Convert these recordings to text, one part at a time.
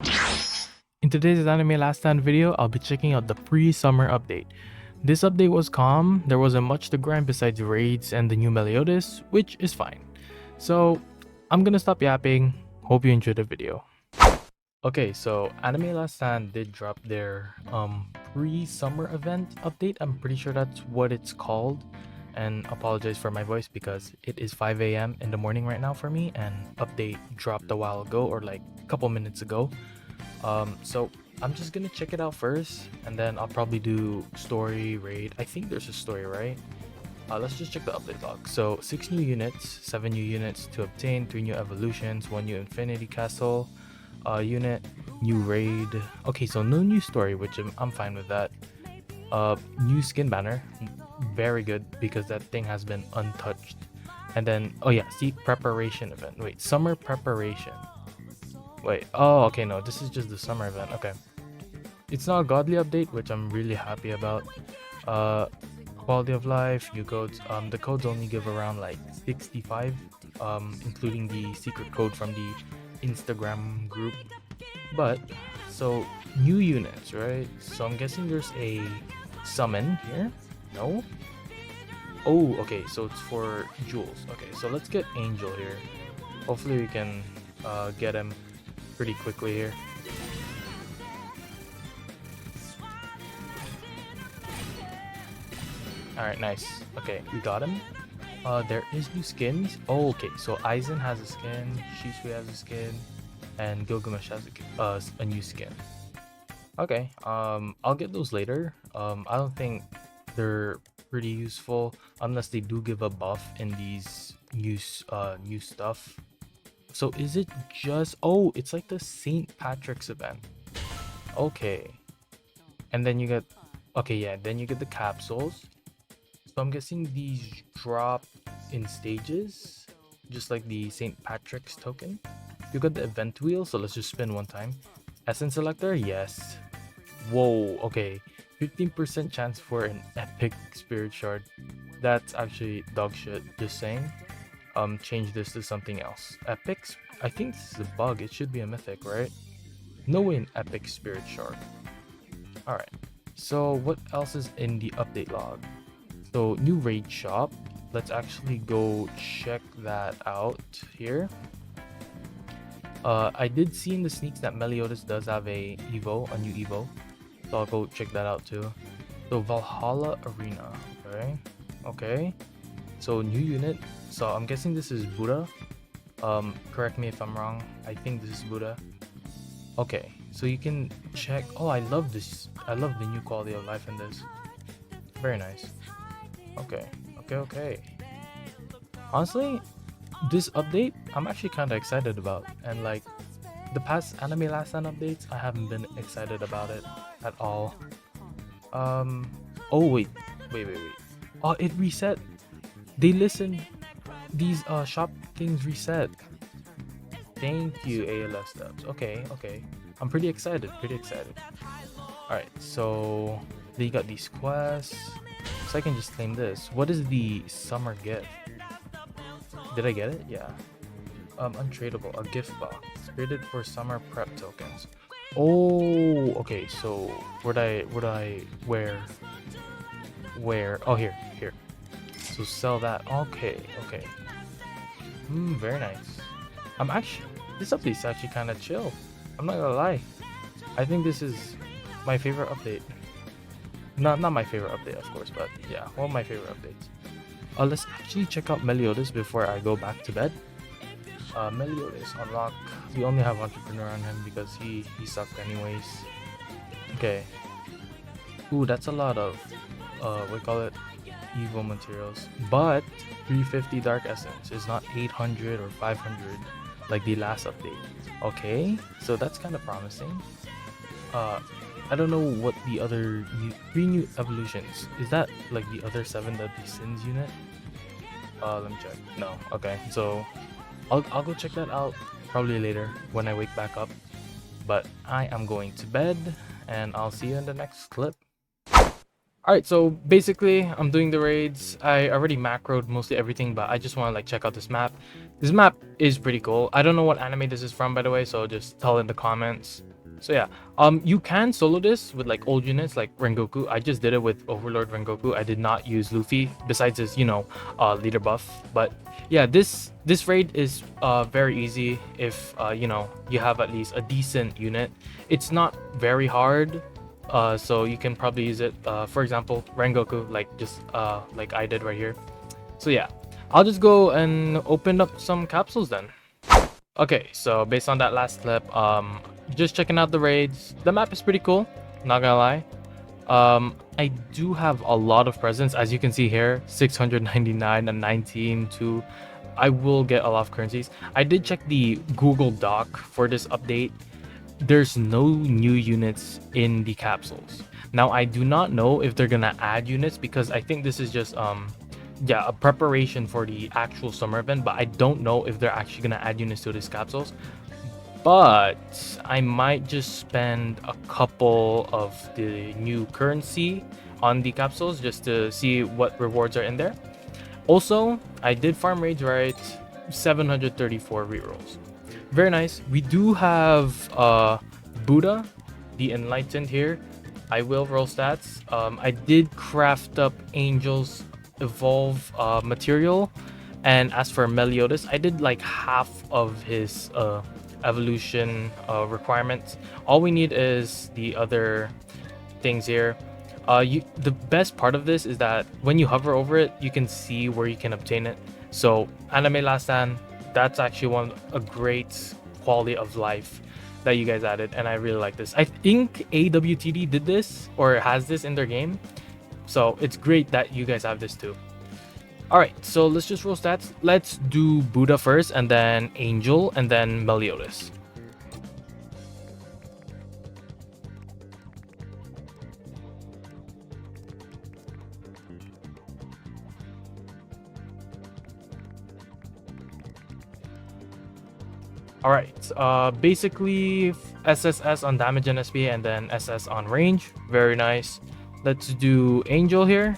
In today's anime last stand video, I'll be checking out the pre-summer update. This update was calm, there wasn't much to grind besides raids and the new Meliodas, which is fine. So I'm gonna stop yapping, hope you enjoyed the video. Okay, so Anime Last Stand did drop their pre-summer event update. I'm pretty sure that's what it's called. And apologize for my voice because it is 5 a.m. in the morning right now for me, and update dropped a while ago, or like a couple minutes ago. So I'm just gonna check it out first, and then I'll probably do story raid. I think there's a story, right? Let's just check the update log. So 6 new units, 7 new units to obtain, 3 new evolutions, 1 new infinity castle unit, new raid. Okay, so no new story, which I'm fine with that. New skin banner, very good because that thing has been untouched. And then, oh yeah, see, preparation event. Wait, summer preparation. Wait, oh, okay, no, this is just the summer event. Okay, it's not a godly update, which I'm really happy about. Quality of life, new codes. The codes only give around like 65, including the secret code from the Instagram group. But so new units, right? So I'm guessing there's a summon here. No. Oh, okay, so it's for jewels. Okay, so let's get Angel here. Hopefully we can get him pretty quickly here. Alright, nice. Okay, we got him. There is new skins. Oh, okay, so Aizen has a skin, Shisui has a skin, and Gilgamesh has a new skin. Okay, I'll get those later. I don't think they're pretty useful unless they do give a buff in these new stuff. So is it just, oh, it's like the St. Patrick's event. Okay, and then you get, okay, yeah, then you get the capsules. So I'm guessing these drop in stages, just like the St. Patrick's token. You got the event wheel, so let's just spin one time. Essence selector, yes. Whoa, okay. 15% chance for an epic spirit shard. That's actually dog shit, just saying. Change this to something else. Epics? I think this is a bug. It should be a mythic, right? No way an epic spirit shard. Alright. So what else is in the update log? So new raid shop. Let's actually go check that out here. I did see in the sneaks that Meliodas does have a new Evo. So I'll go check that out too. So Valhalla Arena. Okay. So new unit. So I'm guessing this is Buddha. Correct me if I'm wrong. I think this is Buddha. Okay. So you can check. Oh, I love this. I love the new quality of life in this. Very nice. Okay. Honestly, this update I'm actually kind of excited about, and like the past Anime Last Stand updates, I haven't been excited about it at all. Oh wait. Oh, it reset. They listened. These shop things reset. Thank you, ALS Dubs. Okay. I'm pretty excited. Alright, so they got these quests. So I can just claim this. What is the summer gift? Did I get it? Yeah. Untradeable. A gift box. Created for summer prep tokens. Oh, okay. So where? Oh, here. So sell that. Okay. Very nice. This update is actually kind of chill. I'm not gonna lie. I think this is my favorite update. Not my favorite update, of course, but yeah, one of my favorite updates. Let's actually check out Meliodas before I go back to bed. Meliodas unlock. We only have entrepreneur on him because he sucked anyways. Okay. Ooh, that's a lot of we call it evil materials. But 350 dark essence is not 800 or 500 like the last update. Okay, so that's kind of promising. I don't know what the other 3 new evolutions. Is that like the other 7 deadly sins unit? Let me check. No. Okay, so I'll go check that out probably later when I wake back up. But I am going to bed, and I'll see you in the next clip. All right, so basically I'm doing the raids. I already macroed mostly everything, but I just want to like check out this map. This map is pretty cool. I don't know what anime this is from, by the way, so just tell in the comments. So yeah, you can solo this with like old units like Rengoku. I just did it with Overlord Rengoku. I did not use Luffy besides his, leader buff. But yeah, this raid is very easy if you have at least a decent unit. It's not very hard. So you can probably use it, for example, Rengoku, like I did right here. So yeah, I'll just go and open up some capsules then. Okay, so based on that last clip, just checking out the raids. The map is pretty cool, not gonna lie. I do have a lot of presents, as you can see here, 699 and 19 too. I will get a lot of currencies. I did check the Google Doc for this update. There's no new units in the capsules. Now I do not know if they're gonna add units because I think this is just a preparation for the actual summer event, but I don't know if they're actually gonna add units to these capsules. But I might just spend a couple of the new currency on the capsules just to see what rewards are in there. Also, I did farm raids right, 734 rerolls. Very nice. We do have Buddha, the Enlightened here. I will roll stats. I did craft up Angel's Evolve material. And as for Meliodas, I did like half of his evolution requirements. All we need is the other things here. The best part of this is that when you hover over it, you can see where you can obtain it. So Anime Last Stand, that's actually a great quality of life that you guys added, and I really like this. I think AWTD did this or has this in their game, so it's great that you guys have this too. All right, so let's just roll stats. Let's do Buddha first, and then Angel, and then Meliodas. All right, basically SSS on damage and SP, and then SS on range. Very nice. Let's do Angel here.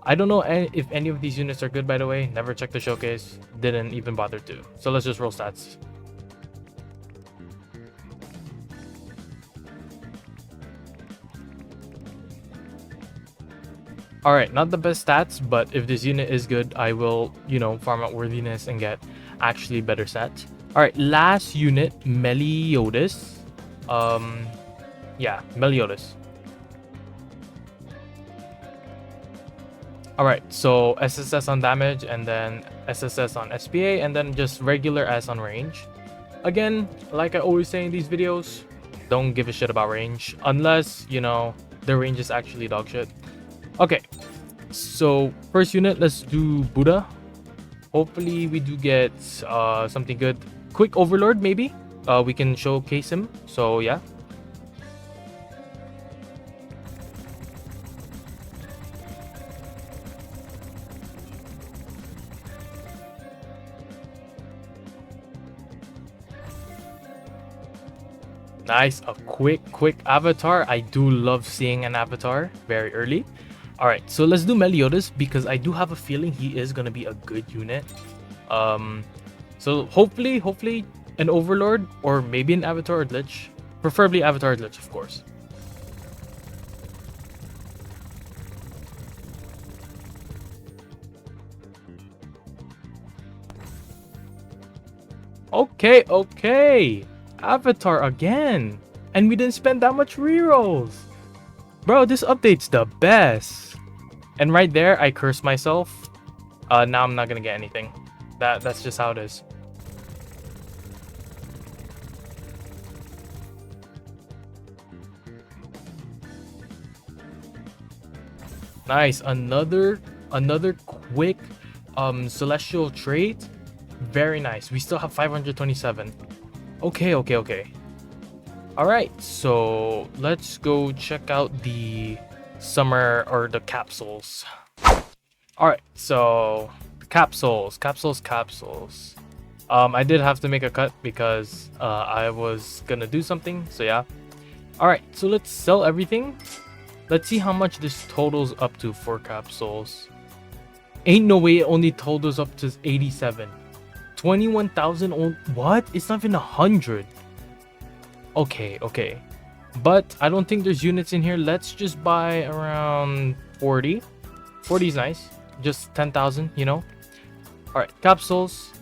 I don't know if any of these units are good, by the way. Never checked the showcase. Didn't even bother to. So let's just roll stats. All right, not the best stats, but if this unit is good, I will, farm out worthiness and get actually better stats. All right, last unit, Meliodas. Yeah, Meliodas. All right, so SSS on damage, and then SSS on SPA, and then just regular S on range. Again, like I always say in these videos, don't give a shit about range unless, the range is actually dog shit. Okay, so first unit, let's do Buddha. Hopefully we do get something good. Quick Overlord, maybe? We can showcase him, so yeah. Nice, a quick avatar. I do love seeing an avatar very early. All right, so let's do Meliodas because I do have a feeling he is gonna be a good unit. So hopefully an Overlord or maybe an Avatar or Glitch, preferably Avatar or Glitch, of course. Okay. Avatar again. And we didn't spend that much rerolls. Bro, this update's the best. And right there, I cursed myself. Now I'm not gonna get anything. That's just how it is. Nice, another quick celestial trait. Very nice. We still have 527. Okay. All right, so let's go check out the summer or the capsules. All right, so capsules. I did have to make a cut because I was gonna do something, so yeah. All right, so let's sell everything. Let's see how much this totals up to for capsules. Ain't no way it only totals up to 87. 21,000 what? It's not even 100. Okay, okay. But I don't think there's units in here. Let's just buy around 40. 40 is nice. Just 10,000, you know? Alright, capsules.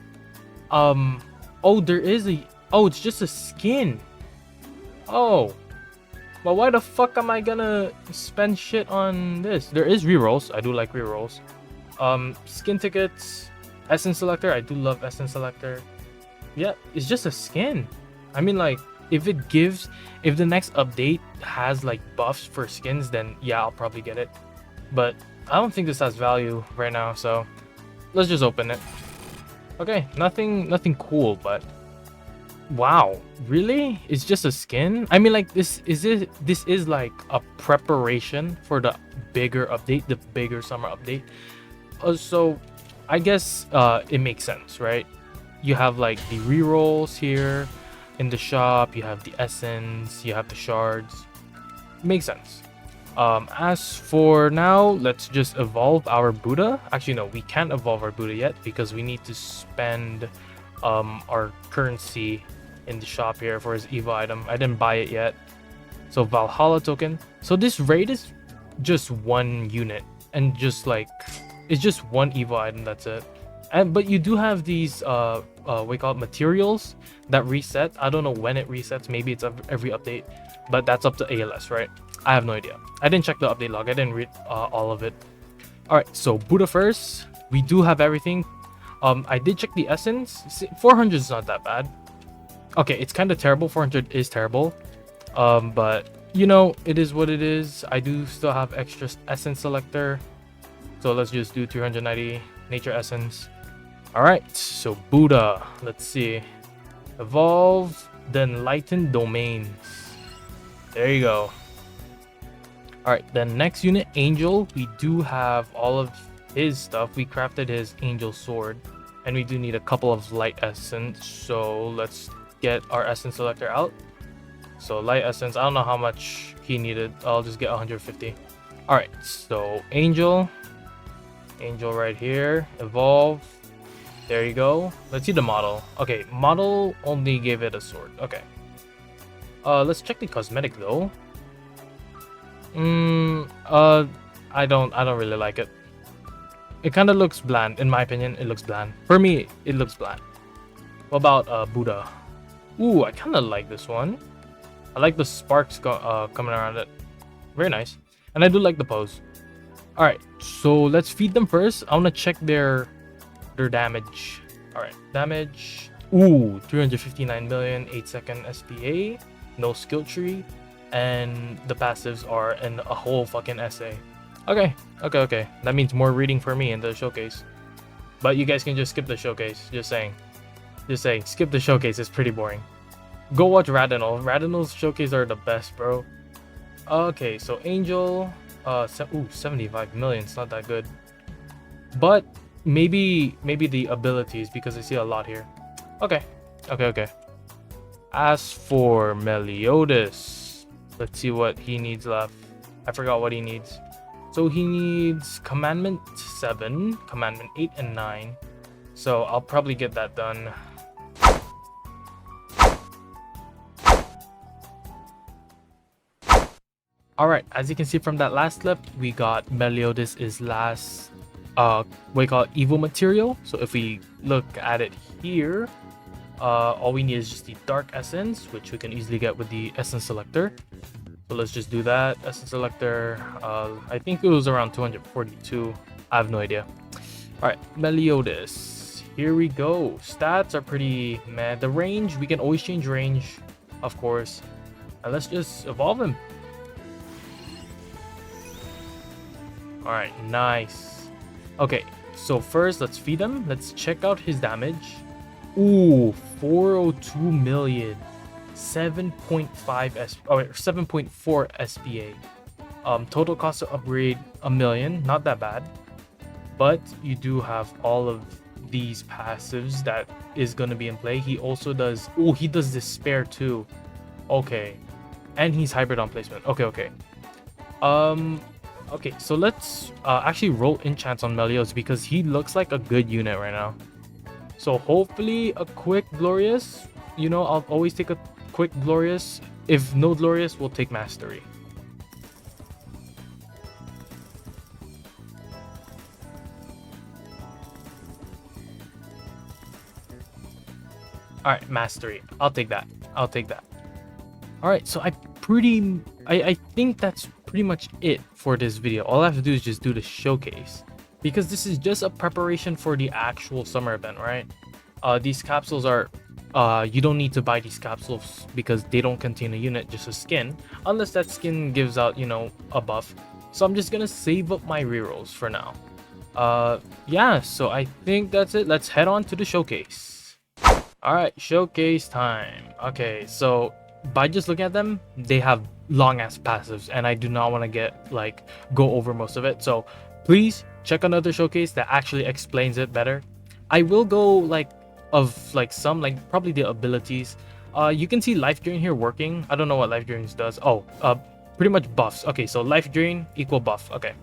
Oh, there is a... Oh, it's just a skin. Oh. But why the fuck am I gonna spend shit on this? There is rerolls. I do like rerolls. Skin tickets. Essence selector. I do love essence selector. Yeah, it's just a skin. I mean, like, if the next update has like buffs for skins, then yeah, I'll probably get it. But I don't think this has value right now, so let's just open it. Okay, nothing cool, but wow, really? It's just a skin? I mean, like, this is like a preparation for the bigger update, the bigger summer update. So I guess it makes sense, right? You have like the rerolls here in the shop, you have the essence, you have the shards. Makes sense. As for now, let's just evolve our Buddha. Actually, no, we can't evolve our Buddha yet because we need to spend our currency in the shop here for his Evo item. I didn't buy it yet. So Valhalla token. So this raid is just one unit and just like it's just one Evo item, that's it. But you do have these we call it materials that reset. I don't know when it resets. Maybe it's every update, but that's up to ALS, right? I have no idea. I didn't check the update log. I didn't read all of it. All right, so Buddha first. We do have everything. I did check the essence. 400 is not that bad. Okay, it's kind of terrible. 400 is terrible. But you know, it is what it is. I do still have extra essence selector. So let's just do 390 nature essence. All right, so Buddha. Let's see. Evolve, then lighten domains. There you go. All right, then next unit, Angel. We do have all of his stuff. We crafted his Angel sword, and we do need a couple of light essence. So let's get our essence selector out. So light essence, I don't know how much he needed. I'll just get 150. All right, so Angel right here. Evolve. There you go. Let's see the model. Okay, model only gave it a sword. Okay. Let's check the cosmetic though. I don't really like it. It kind of looks bland, in my opinion. It looks bland. For me, it looks bland. What about Buddha? Ooh, I kind of like this one. I like the sparks coming around it. Very nice. And I do like the pose. All right, so let's feed them first. I want to check their damage. All right, damage. Ooh, 359 million, 8-second SPA, no skill tree, and the passives are in a whole fucking essay. Okay. That means more reading for me in the showcase. But you guys can just skip the showcase. Just saying. Skip the showcase. It's pretty boring. Go watch Radinal. Radinal's showcase are the best, bro. Okay, so Angel. 75 million. It's not that good. But maybe the abilities, because I see a lot here. Okay. As for Meliodas, let's see what he needs left. I forgot what he needs. So he needs Commandment 7, Commandment 8, and 9. So I'll probably get that done. Alright, as you can see from that last clip, we got Meliodas' last we call it Evo material. So if we look at it here, all we need is just the Dark Essence, which we can easily get with the Essence Selector. So let's just do that. Essence Selector, I think it was around 242. I have no idea. Alright, Meliodas. Here we go. Stats are pretty meh. The range, we can always change range, of course. And let's just evolve him. Alright, nice. Okay, so first let's feed him. Let's check out his damage. Ooh, 402 million. 7.5 7.4 SPA. Total cost to upgrade 1 million. Not that bad. But you do have all of these passives that is gonna be in play. He also does. Oh, he does Despair too. Okay. And he's hybrid on placement. Okay. Um, okay, so let's actually roll enchants on Melios because he looks like a good unit right now. So hopefully a quick glorious. You know, I'll always take a quick glorious. If no glorious, we'll take mastery. All right, mastery. I'll take that. I'll take that. All right, so I think that's pretty much it for this video. All I have to do is just do the showcase because this is just a preparation for the actual summer event, right? These capsules are you don't need to buy these capsules because they don't contain a unit, just a skin, unless that skin gives out, you know, a buff. So I'm just gonna save up my rerolls for now. Yeah, so I think that's it. Let's head on to the showcase. All right, showcase time. Okay, so by just looking at them, they have long ass passives, and I do not want to go over most of it. So please check another showcase that actually explains it better. I will go some probably the abilities. You can see life drain here working. I don't know what life drain does. Oh, pretty much buffs. Okay, so life drain equal buff. Okay,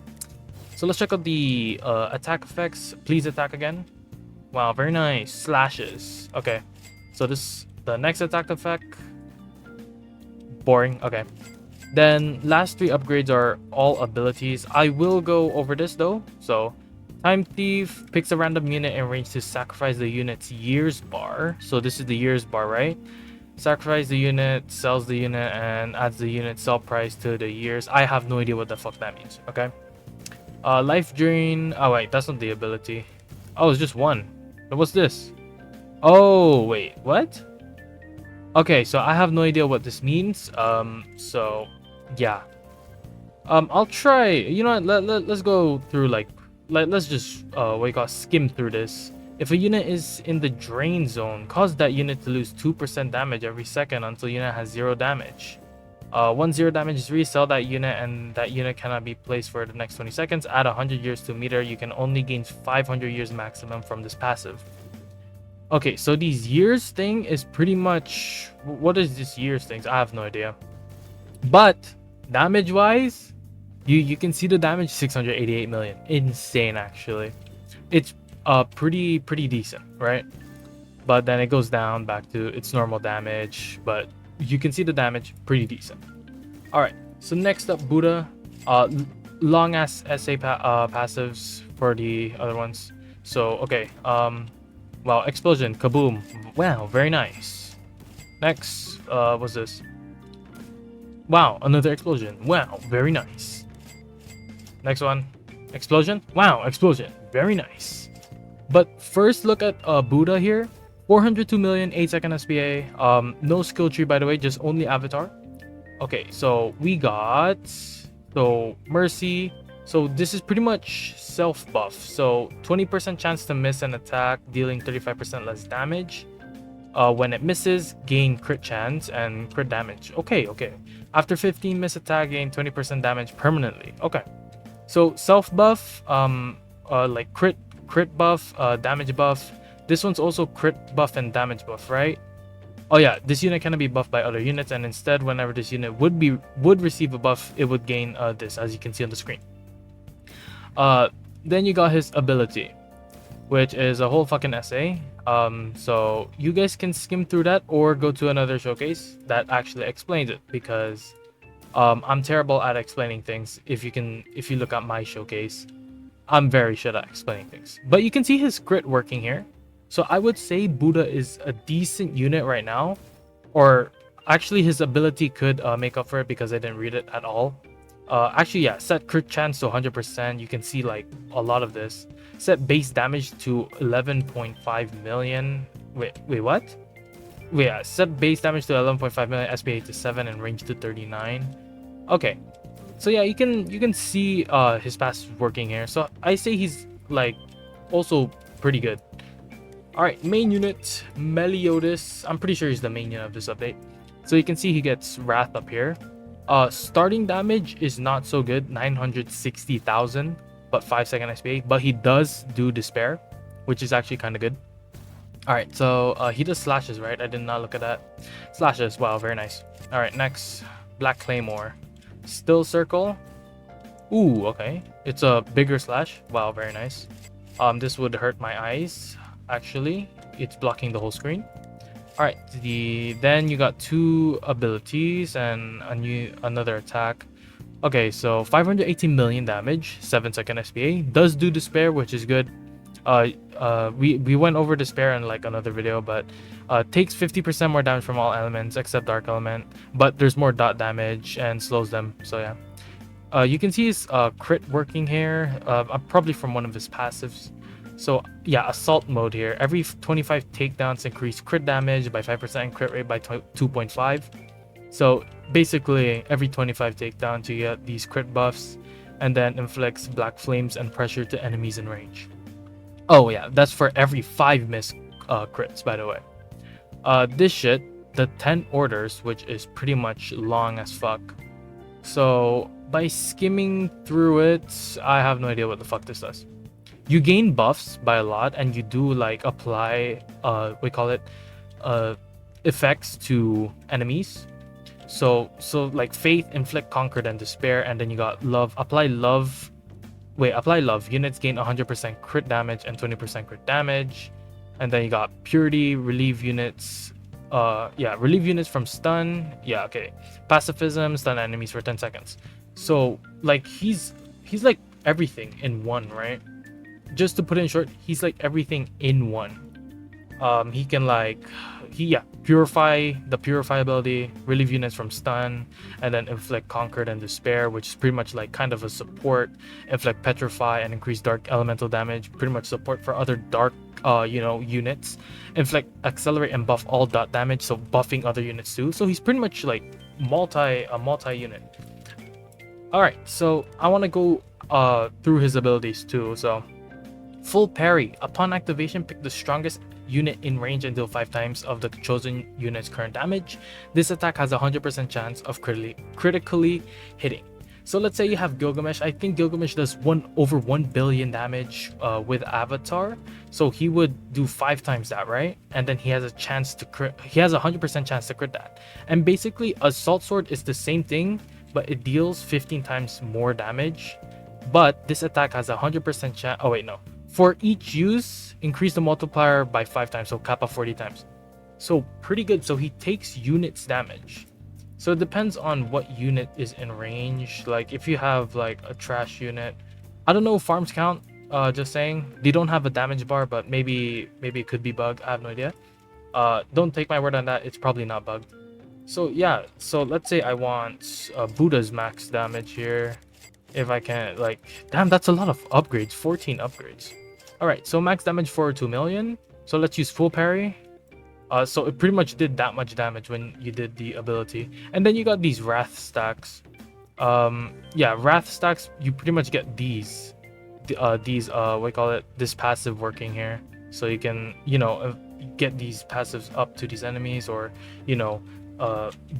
so let's check out the attack effects. Please attack again. Wow, very nice. Slashes. Okay, so the next attack effect. Boring. Okay, then last three upgrades are all abilities. I will go over this though. So Time Thief picks a random unit in range to sacrifice the unit's years bar. So this is the years bar, right? Sacrifice the unit, sells the unit, and adds the unit sell price to the years. I have no idea what the fuck that means. Okay. Life drain. Oh wait, that's not the ability. Oh, it's just one. But what's this? Oh wait, what? Okay, so I have no idea what this means. So yeah. I'll try. You know what? Let's go through let's just what you call skim through this. If a unit is in the drain zone, cause that unit to lose 2% damage every second until unit has 0 damage. Once 0 damage is resell that unit and that unit cannot be placed for the next 20 seconds. Add 100 years to meter. You can only gain 500 years maximum from this passive. Okay, so these years thing is pretty much what is this years thing? I have no idea. But damage wise, you can see the damage 688 million. Insane actually. It's pretty decent, right? But then it goes down back to its normal damage, but you can see the damage pretty decent. All right, so next up, Buddha. Long ass SA passives for the other ones. So okay, wow, explosion, kaboom. Wow, very nice. Next, what's this? Wow, another explosion. Wow, very nice. Next one, explosion. Wow, explosion, very nice. But first, look at Buddha here. 402 million, 8-second SPA. No skill tree, by the way, just only avatar. Okay, so we got Mercy. So this is pretty much self buff. So 20% chance to miss an attack, dealing 35% less damage. When it misses, gain crit chance and crit damage. Okay. After 15 miss attack, gain 20% damage permanently. Okay. So self buff, like crit buff, damage buff. This one's also crit buff and damage buff, right? Oh yeah, this unit cannot be buffed by other units, and instead, whenever this unit would receive a buff, it would gain this, as you can see on the screen. Then you got his ability, which is a whole fucking essay. So you guys can skim through that or go to another showcase that actually explains it, because I'm terrible at explaining things. If you look at my showcase, I'm very shit at explaining things. But you can see his crit working here. So I would say Buddha is a decent unit right now, or actually his ability could make up for it because I didn't read it at all. Actually, yeah, set crit chance to 100%. You can see like a lot of this. Set base damage to 11.5 million. Wait, what? Wait, yeah, set base damage to 11.5 million, SPA to 7, and range to 39. Okay, so yeah, you can see his passive working here. So I say he's like also pretty good. All right, main unit, Meliodas. I'm pretty sure he's the main unit of this update. So you can see he gets Wrath up here. Starting damage is not so good, 960,000, but 5-second SPA. But he does do Despair, which is actually kind of good. All right, so he does slashes, right? I did not look at that. Slashes, wow, very nice. All right, next, Black Claymore. Still Circle. Ooh, okay. It's a bigger slash. Wow, very nice. This would hurt my eyes. Actually, it's blocking the whole screen. All right. Then you got two abilities and another attack. Okay, so 518 million damage, 7-second SPA. Does do despair, which is good. We went over despair in like another video, but takes 50% more damage from all elements except dark element, but there's more dot damage and slows them. So yeah. You can see his crit working here, probably from one of his passives. So yeah, assault mode here. Every 25 takedowns increase crit damage by 5%, crit rate by 2.5. So basically, every 25 takedowns you get these crit buffs, and then inflicts black flames and pressure to enemies in range. Oh yeah, that's for every 5 miss crits, by the way. This shit, the 10 orders, which is pretty much long as fuck. So by skimming through it, I have no idea what the fuck this does. You gain buffs by a lot, and you do like apply we call it effects to enemies. So like faith, inflict, conquered, and despair, and then you got love. Apply love. Units gain 100% crit damage and 20% crit damage, and then you got purity, relieve units. Relieve units from stun. Yeah, okay. Pacifism, stun enemies for 10 seconds. So like he's like everything in one, right? Just to put it in short, he's like everything in one. He can like purify ability, relieve units from stun, and then inflict conquered and despair, which is pretty much like kind of a support. Inflict petrify and increase dark elemental damage, pretty much support for other dark units. Inflict accelerate and buff all dot damage, so buffing other units too. So he's pretty much like multi unit. All right, so I want to go through his abilities too. So full parry. Upon activation, pick the strongest unit in range and deal 5 times of the chosen unit's current damage. This attack has a 100% chance of critically hitting. So let's say you have Gilgamesh. I think Gilgamesh does over 1 billion damage with Avatar. So he would do 5 times that, right? And then he has a chance to crit. He has a 100% chance to crit that. And basically, Assault Sword is the same thing, but it deals 15 times more damage. But this attack has a 100% chance. Oh wait, no. For each use, increase the multiplier by 5 times, so kappa 40 times. So pretty good. So he takes units damage. So it depends on what unit is in range. Like if you have like a trash unit, I don't know if farms count. Just saying, they don't have a damage bar, but maybe it could be bugged. I have no idea. Don't take my word on that. It's probably not bugged. So yeah. So let's say I want Buddha's max damage here. If I can, like, damn, that's a lot of upgrades. 14 upgrades. All right, so max damage for 2 million. So let's use full parry. So it pretty much did that much damage when you did the ability. And then you got these wrath stacks. Wrath stacks, you pretty much get these what do you call it, this passive working here. So you can, get these passives up to these enemies, or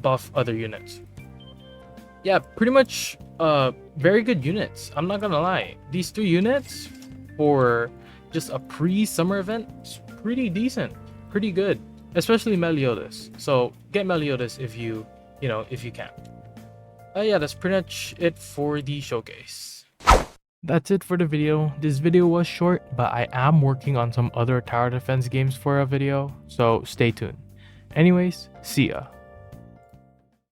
buff other units. Yeah, pretty much very good units. I'm not gonna lie. These 3 units for just a pre-summer event is pretty decent, pretty good, especially Meliodas. So get Meliodas if you can. Yeah, that's pretty much it for the showcase. That's it for the video. This video was short, but I am working on some other tower defense games for a video, so stay tuned. Anyways, see ya.